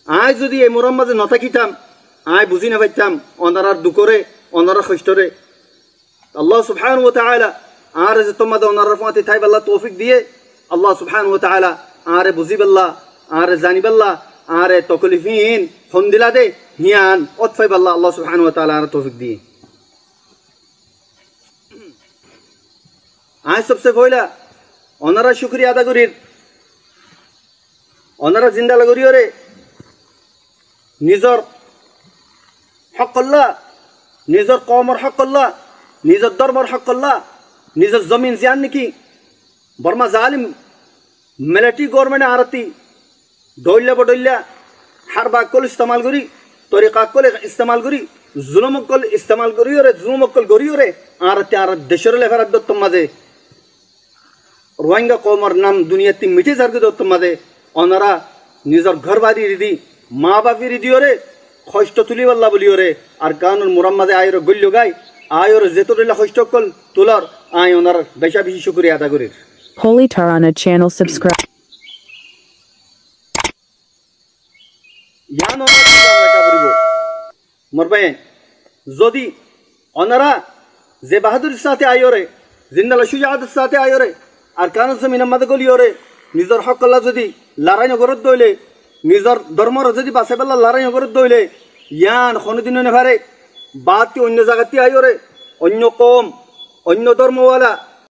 আয় যদি এই মোরার মাঝে নথাকিতাম আয় বুঝি না পাইতাম অনারার দুঃখরে অনারার কষ্টরে। আল্লাহ সুবহানাহু ওয়া তাআলা আর যে তোমাদের অনারার ফাতে থাই আল্লাহ তৌফিক দিয়ে আল্লাহ সুবহানাহু ওয়া তাআলা আরে বুঝিবাল্লাহ আরে জানিবাল্লাহ আরে তকলিফিন ফন্দিলা দে হিয়ান অতফাই আল্লাহ আল্লাহ সুবহানাহু ওয়া তাআলা আর তৌফিক দিয়ে। আয় সবচেয়ে পয়লা অনারা শুকরিয়া আদা করির অনারা জিন্দা লাগরিয়রে নিজর হক আল্লাহ নিজর কওমর হক আল্লাহ নিজর ধর্মর হক আল্লাহ নিজর জমিন জিয়ান নাকি বর্মা জালিম মিলিটারি গভর্নমেন্ট আরতি দৌল্লা বডল্লা হারবা কল ইস্তেমাল করি তরিকা কল ইস্তেমাল করি জুলুম কল ইস্তেমাল করিওরে জুলুম কল করিওরে আরতি আর দেশের লেফারাত দত্ত মাঝে রোহিঙ্গা কওমর নাম দুনিয়াতে মিটে যারগে দত্ত মাঝে অনারা নিজর ঘর বাড়ি রিদি মা বাপি রিদিওরে কষ্ট তুলিবাল্লা বলিওরে আর কানুন মুরাম্মাদে আয়র গল্য গাই আয়র যেতরিল্লা কষ্ট কল তোলার আয় ওনার বেশা বেশি শুকরিয়া আদা করির। Holy Tarana channel subscribe. ইয়ান ওনারা করিব মরবে যদি ওনারা যে বাহাদুরির সাথে আয়রে জিন্দালা সুজাহাতের সাথে আয়রে আর কানুন জমিন মাদে গলিওরে নিজর হক আল্লাহ যদি লড়াই নগরত দইলে নিজর ধর্মর যদি বাঁচাইবেলা লড়াই নগরত দইলে ইয়ান কোনোদিনও নেভারে বাতি অন্য জায়গাতে আইরে অন্য কম অন্য ধর্মওয়ালা